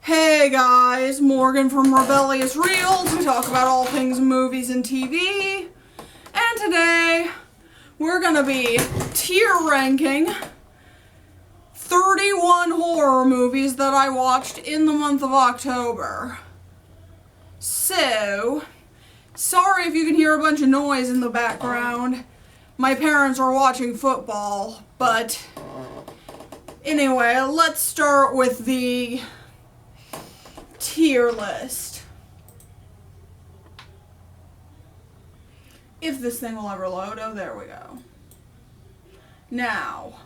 Hey guys, Morgan from Rebellious Reels. We talk about all things movies and TV. And today, we're gonna be tier ranking 31 horror movies that I watched in the month of October. So, sorry if you can hear a bunch of noise in the background. My parents are watching football, but anyway, let's start with the tier list. If this thing will ever load. Oh, there we go. Now,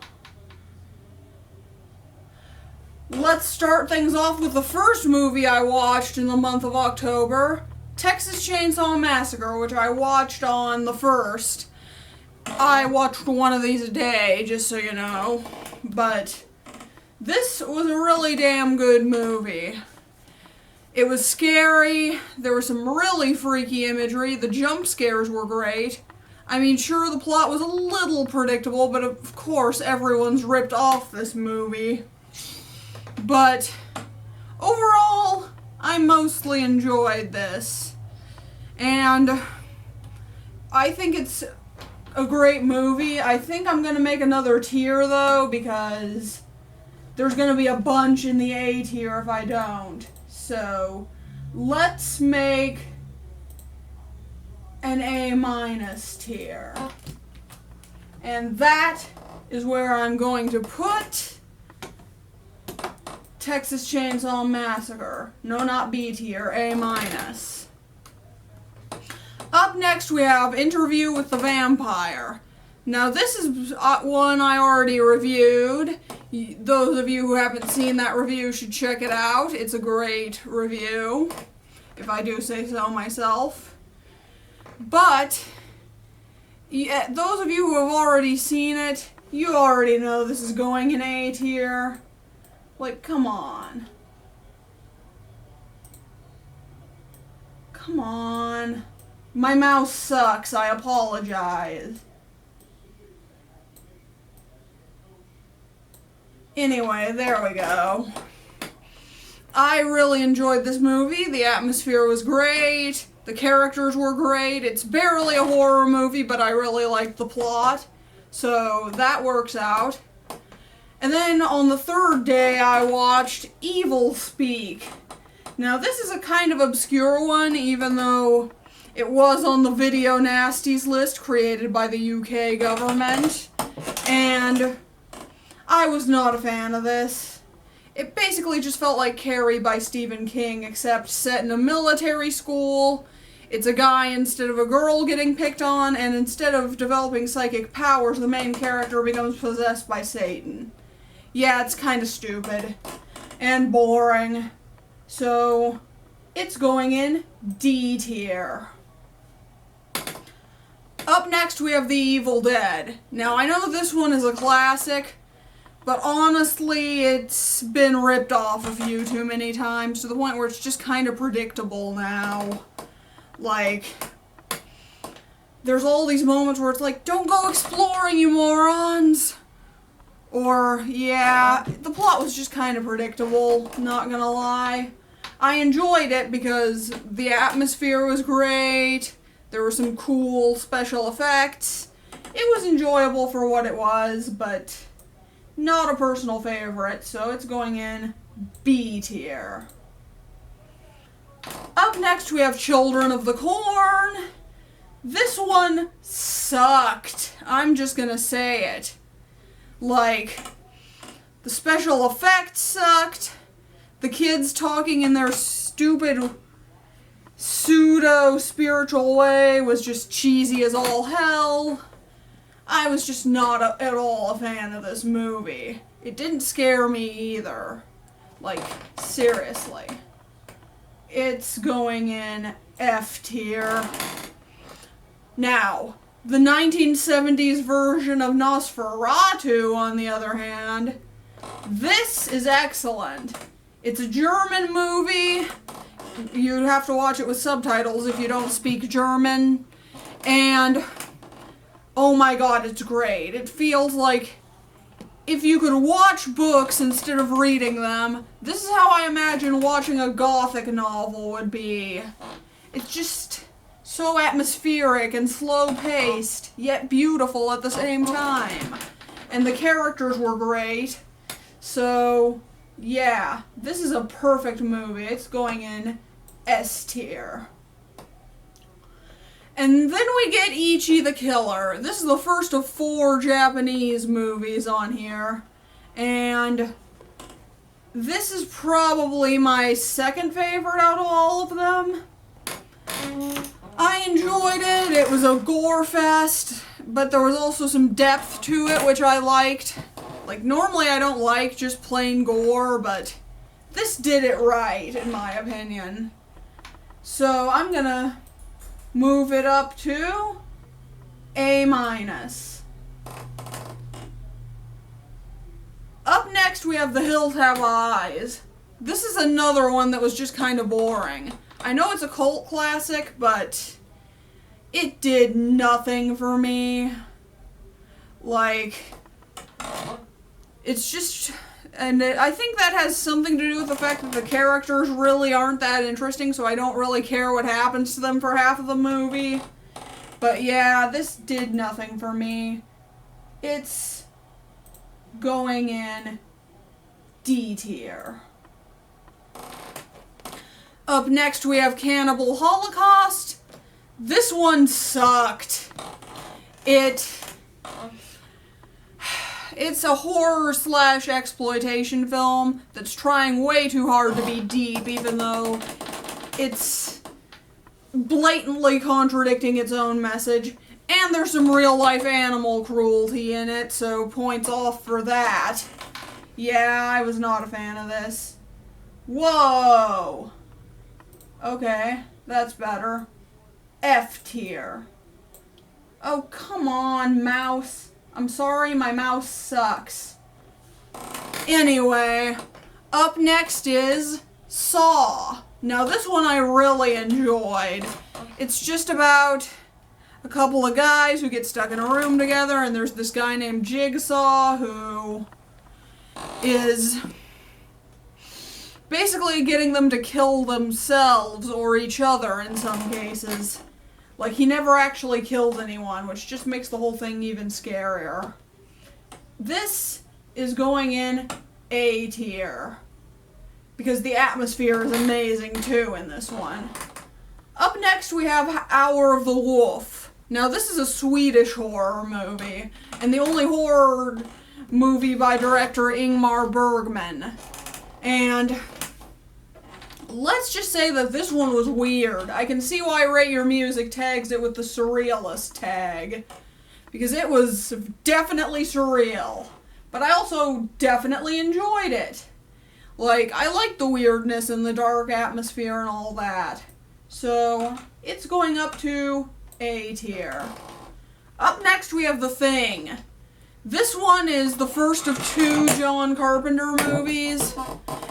let's start things off with the first movie I watched in the month of October, Texas Chainsaw Massacre, which I watched on the 1st. I watched one of these a day, just so you know, but this was a really damn good movie. It was scary, there was some really freaky imagery, the jump scares were great. I mean, sure, the plot was a little predictable, but of course everyone's ripped off this movie. But overall, I mostly enjoyed this. And I think it's a great movie. I think I'm going to make another tier, though, because there's going to be a bunch in the A tier if I don't. So, let's make an A- tier. And that is where I'm going to put Texas Chainsaw Massacre. No, not B tier, A-. Up next we have Interview with the Vampire. Now this is one I already reviewed. Those of you who haven't seen that review should check it out. It's a great review, if I do say so myself. But those of you who have already seen it, you already know this is going in A tier. Like, come on. Come on. My mouse sucks, I apologize. Anyway, there we go. I really enjoyed this movie. The atmosphere was great. The characters were great. It's barely a horror movie, but I really liked the plot. So that works out. And then on the third day, I watched Evil Speak. Now, this is a kind of obscure one, even though it was on the Video Nasties list created by the UK government. And I was not a fan of this. It basically just felt like Carrie by Stephen King, except set in a military school. It's a guy instead of a girl getting picked on, and instead of developing psychic powers, the main character becomes possessed by Satan. Yeah, it's kind of stupid and boring. So, it's going in D tier. Up next, we have The Evil Dead. Now, I know this one is a classic, but honestly, it's been ripped off a few too many times to the point where it's just kind of predictable now. Like, there's all these moments where it's like, don't go exploring, you morons! Or, yeah, the plot was just kind of predictable, not gonna lie. I enjoyed it because the atmosphere was great, there were some cool special effects. It was enjoyable for what it was, but not a personal favorite, so it's going in B tier. Up next we have Children of the Corn. This one sucked. I'm just gonna say it. Like, the special effects sucked. The kids talking in their stupid pseudo-spiritual way was just cheesy as all hell. I was just not at all a fan of this movie. It didn't scare me either. Like, seriously. It's going in F tier. Now, the 1970s version of Nosferatu, on the other hand, this is excellent. It's a German movie. You'd have to watch it with subtitles if you don't speak German. And oh my god, it's great. It feels like if you could watch books instead of reading them, this is how I imagine watching a gothic novel would be. It's just so atmospheric and slow-paced, yet beautiful at the same time. And the characters were great. So, yeah, this is a perfect movie. It's going in S tier. And then we get Ichi the Killer. This is the first of 4 Japanese movies on here. And this is probably my second favorite out of all of them. I enjoyed it. It was a gore fest, but there was also some depth to it, which I liked. Like, normally I don't like just plain gore, but this did it right, in my opinion. So I'm gonna move it up to A-. Up next we have The Hills Have Eyes. This is another one that was just kind of boring. I know it's a cult classic, but it did nothing for me. Like, it's just... And I think that has something to do with the fact that the characters really aren't that interesting, so I don't really care what happens to them for half of the movie. But yeah, this did nothing for me. It's going in D tier. Up next we have Cannibal Holocaust. This one sucked. It's a horror/exploitation film that's trying way too hard to be deep, even though it's blatantly contradicting its own message. And there's some real-life animal cruelty in it, so points off for that. Yeah, I was not a fan of this. Whoa! Okay, that's better. F tier. Oh, come on, mouse. I'm sorry, my mouse sucks. Anyway, up next is Saw. Now, this one I really enjoyed. It's just about a couple of guys who get stuck in a room together, and there's this guy named Jigsaw who is basically getting them to kill themselves or each other in some cases. Like, he never actually kills anyone, which just makes the whole thing even scarier. This is going in A tier, because the atmosphere is amazing too in this one. Up next we have Hour of the Wolf. Now, this is a Swedish horror movie, and the only horror movie by director Ingmar Bergman. And let's just say that this one was weird. I can see why Rate Your Music tags it with the surrealist tag, because it was definitely surreal. But I also definitely enjoyed it. Like, I like the weirdness and the dark atmosphere and all that. So, it's going up to A tier. Up next we have The Thing. This one is the first of 2 John Carpenter movies,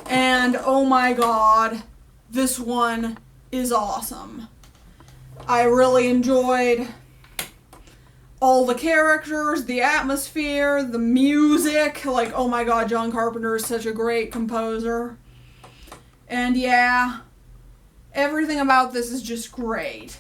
and oh my god, this one is awesome. I really enjoyed all the characters, the atmosphere, the music. Like, oh my god, John Carpenter is such a great composer. And yeah, everything about this is just great.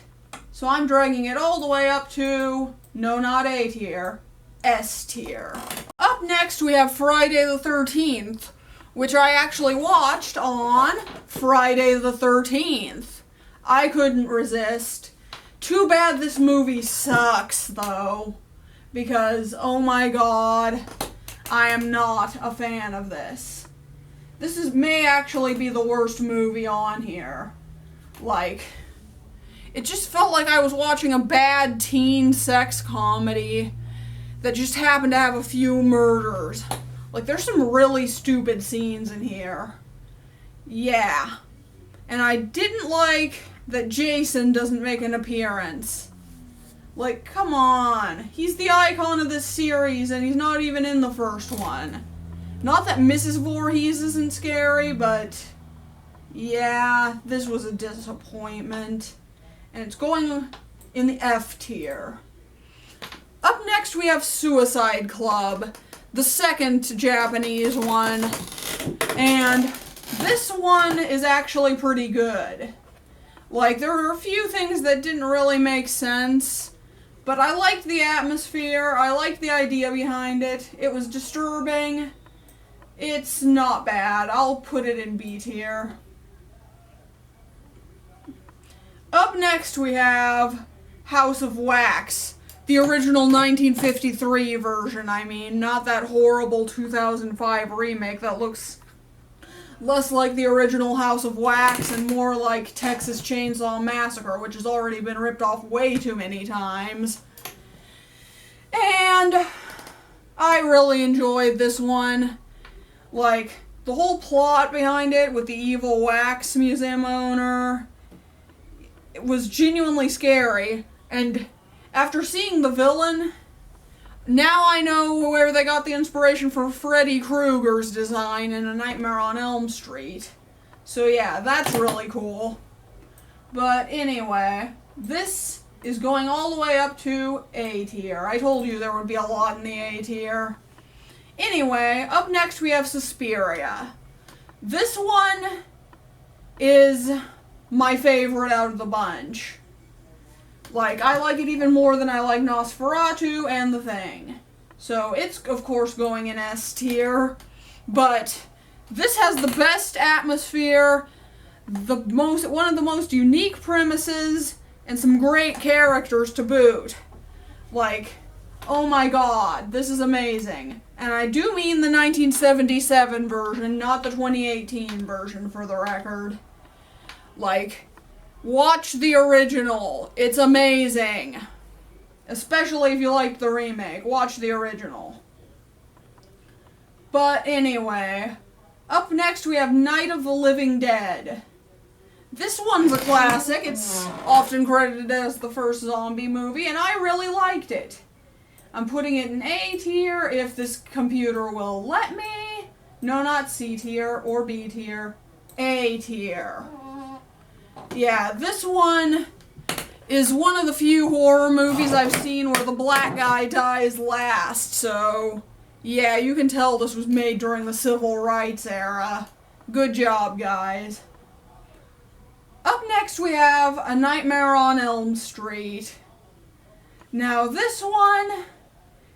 So I'm dragging it all the way up to, no, not A tier, S tier. Up next we have Friday the 13th, which I actually watched on Friday the 13th. I couldn't resist. Too bad this movie sucks, though, because, oh my god, I am not a fan of this. This may actually be the worst movie on here. Like, it just felt like I was watching a bad teen sex comedy that just happened to have a few murders. Like, there's some really stupid scenes in here. Yeah. And I didn't like that Jason doesn't make an appearance. Like, come on. He's the icon of this series, and he's not even in the first one. Not that Mrs. Voorhees isn't scary, but yeah, this was a disappointment. And it's going in the F tier. Up next we have Suicide Club. the second Japanese one, and this one is actually pretty good. Like, there were a few things that didn't really make sense, but I liked the atmosphere, I liked the idea behind it, it was disturbing. It's not bad. I'll put it in B tier. Up next we have House of Wax. The original 1953 version, I mean, not that horrible 2005 remake that looks less like the original House of Wax and more like Texas Chainsaw Massacre, which has already been ripped off way too many times. And I really enjoyed this one. Like, the whole plot behind it with the evil wax museum owner, it was genuinely scary, and after seeing the villain, now I know where they got the inspiration for Freddy Krueger's design in A Nightmare on Elm Street. So yeah, that's really cool. But anyway, this is going all the way up to A tier. I told you there would be a lot in the A tier. Anyway, up next we have Suspiria. This one is my favorite out of the bunch. Like, I like it even more than I like Nosferatu and The Thing. So it's, of course, going in S tier. But this has the best atmosphere, one of the most unique premises, and some great characters to boot. Like, oh my god, this is amazing. And I do mean the 1977 version, not the 2018 version, for the record. Like, watch the original. It's amazing. Especially if you liked the remake. Watch the original. But anyway, up next we have Night of the Living Dead. This one's a classic. It's often credited as the first zombie movie, and I really liked it. I'm putting it in A tier if this computer will let me. No, not C tier or B tier. A tier. Yeah, this one is one of the few horror movies I've seen where the black guy dies last, so yeah, you can tell this was made during the civil rights era. Good job, guys. Up next we have A Nightmare on Elm Street. Now this one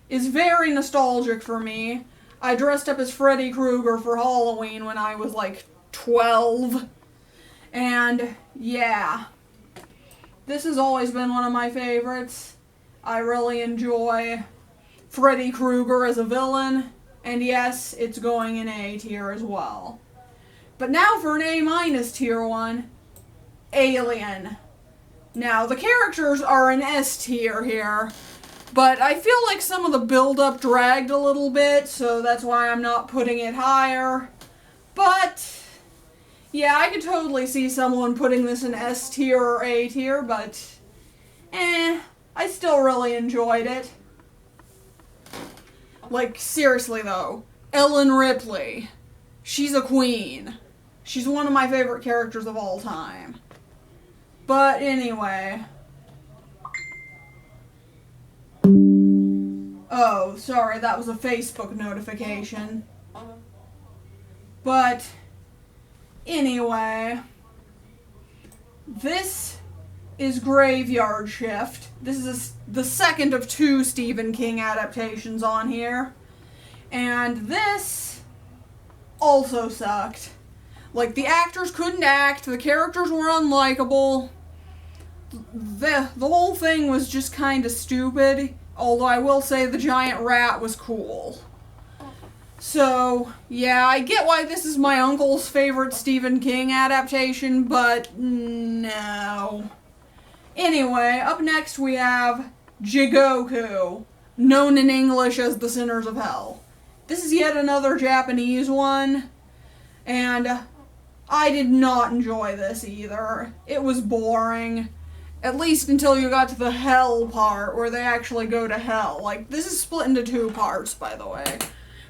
is very nostalgic for me. I dressed up as Freddy Krueger for Halloween when I was like 12. And yeah, this has always been one of my favorites. I really enjoy Freddy Krueger as a villain. And yes, it's going in A tier as well. But now for an A- tier one, Alien. Now, the characters are an S tier here, but I feel like some of the build-up dragged a little bit, so that's why I'm not putting it higher. But yeah, I could totally see someone putting this in S tier or A tier, but I still really enjoyed it. Like, seriously though, Ellen Ripley, she's a queen. She's one of my favorite characters of all time. But anyway. Oh, sorry, that was a Facebook notification. But anyway, this is Graveyard Shift. This is the second of 2 Stephen King adaptations on here. And this also sucked. Like, the actors couldn't act, the characters were unlikable. The whole thing was just kind of stupid, although I will say the giant rat was cool. So, yeah, I get why this is my uncle's favorite Stephen King adaptation, but no. Anyway, up next we have Jigoku, known in English as The Sinners of Hell. This is yet another Japanese one, and I did not enjoy this either. It was boring. At least until you got to the hell part, where they actually go to hell. Like, this is split into 2 parts, by the way.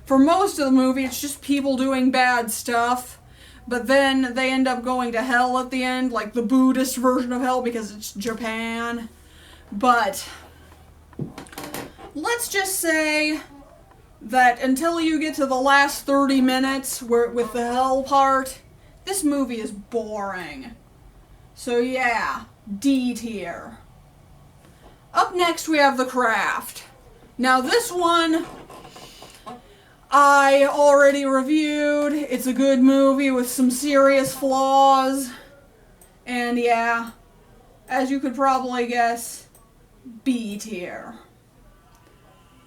For most of the movie, it's just people doing bad stuff, but then they end up going to hell at the end, like the Buddhist version of hell, because it's Japan. But let's just say that until you get to the last 30 minutes with the hell part, this movie is boring. So yeah, D tier. Up next we have The Craft. Now this one I already reviewed. It's a good movie with some serious flaws. And yeah, as you could probably guess, B tier.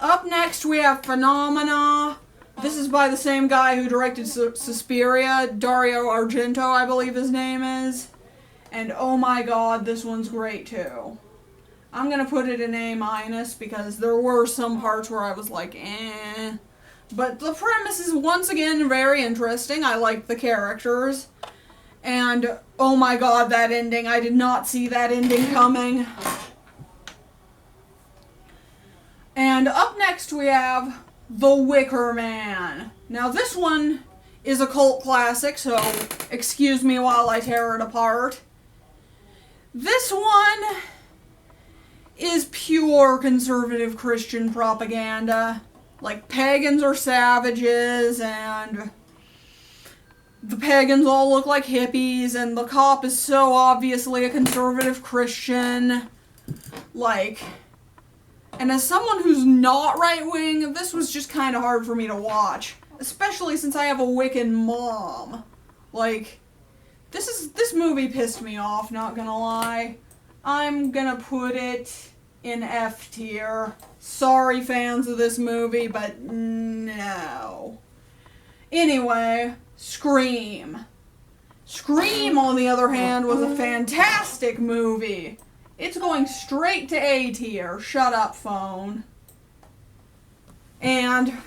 Up next we have Phenomena. This is by the same guy who directed Suspiria, Dario Argento, I believe his name is. And oh my god, this one's great too. I'm gonna put it in A- because there were some parts where I was like, eh. But the premise is once again very interesting. I like the characters. And oh my god, that ending. I did not see that ending coming. And up next we have The Wicker Man. Now this one is a cult classic, so excuse me while I tear it apart. This one is pure conservative Christian propaganda. Like, pagans are savages, and the pagans all look like hippies, and the cop is so obviously a conservative Christian. Like, and as someone who's not right-wing, this was just kind of hard for me to watch. Especially since I have a Wiccan mom. Like, this movie pissed me off, not gonna lie. I'm gonna put it in F tier. Sorry fans of this movie, but no. Anyway, Scream. Scream, on the other hand, was a fantastic movie. It's going straight to A tier. Shut up, phone. And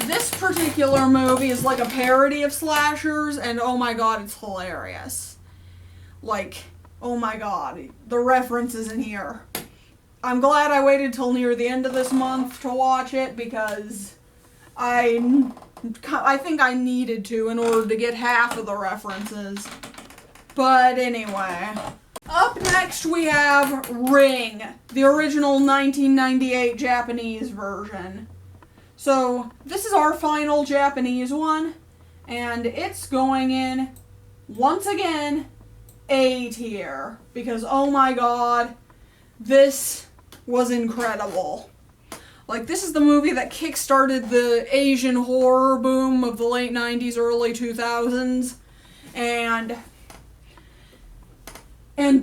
this particular movie is like a parody of slashers, and oh my god, it's hilarious. Like, oh my god, the references in here. I'm glad I waited till near the end of this month to watch it, because I think I needed to in order to get half of the references. But anyway. Up next we have Ring, the original 1998 Japanese version. So, this is our final Japanese one, and it's going in, once again, A tier. Because, oh my god, this was incredible. Like, this is the movie that kickstarted the Asian horror boom of the late 90s, early 2000s. And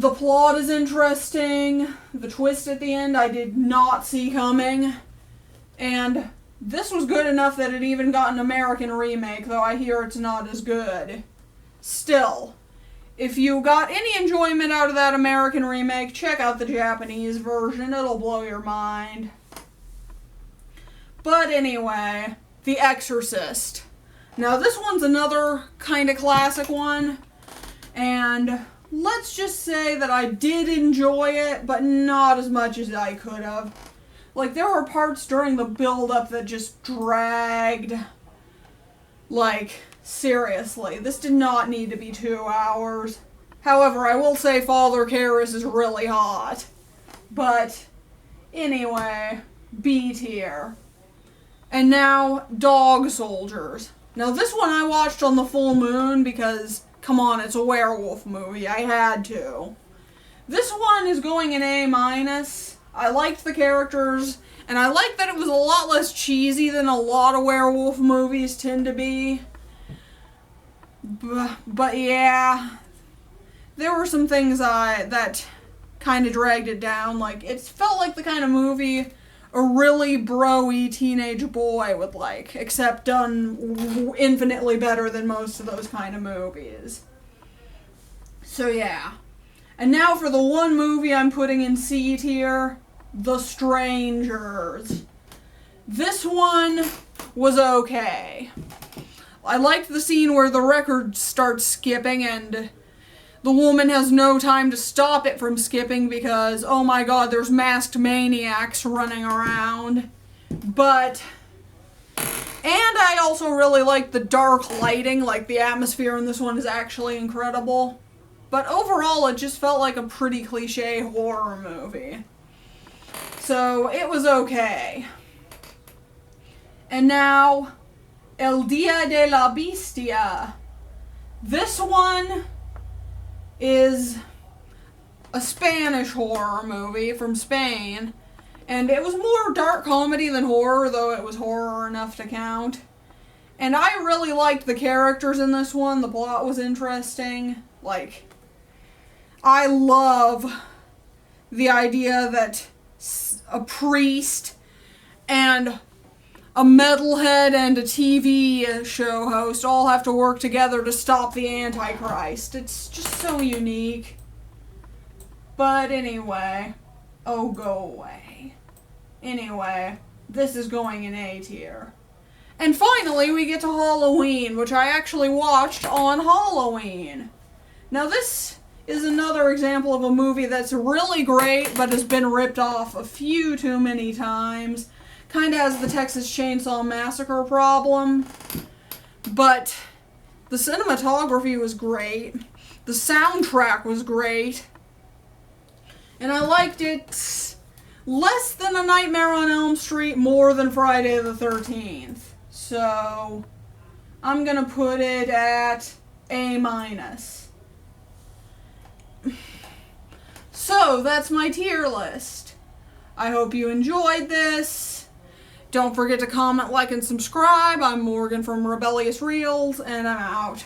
the plot is interesting. The twist at the end I did not see coming. And this was good enough that it even got an American remake, though I hear it's not as good. Still, if you got any enjoyment out of that American remake, check out the Japanese version. It'll blow your mind. But anyway, The Exorcist. Now this one's another kind of classic one, and let's just say that I did enjoy it, but not as much as I could have. Like, there were parts during the build-up that just dragged. Like, seriously, this did not need to be 2 hours. However, I will say Father Karras is really hot. But, anyway, B tier. And now, Dog Soldiers. Now, this one I watched on the full moon because, come on, it's a werewolf movie. I had to. This one is going in A-. I liked the characters, and I liked that it was a lot less cheesy than a lot of werewolf movies tend to be. But yeah, there were some things that kind of dragged it down. Like, it felt like the kind of movie a really bro-y teenage boy would like, except done infinitely better than most of those kind of movies. So yeah. And now for the one movie I'm putting in C tier, The Strangers. This one was okay. I liked the scene where the record starts skipping and the woman has no time to stop it from skipping because, oh my god, there's masked maniacs running around. But, and I also really like the dark lighting, like the atmosphere in this one is actually incredible. But overall, it just felt like a pretty cliche horror movie. So, it was okay. And now, El Dia de la Bestia. This one is a Spanish horror movie from Spain. And it was more dark comedy than horror, though it was horror enough to count. And I really liked the characters in this one. The plot was interesting. Like, I love the idea that a priest and a metalhead and a TV show host all have to work together to stop the Antichrist. It's just so unique. But anyway, oh, go away. Anyway, this is going in A tier. And finally, we get to Halloween, which I actually watched on Halloween. Now, this is another example of a movie that's really great, but has been ripped off a few too many times. Kind of has the Texas Chainsaw Massacre problem. But the cinematography was great. The soundtrack was great. And I liked it less than A Nightmare on Elm Street, more than Friday the 13th. So, I'm gonna put it at A-. So, that's my tier list. I hope you enjoyed this. Don't forget to comment, like, and subscribe. I'm Morgan from Rebellious Reels, and I'm out.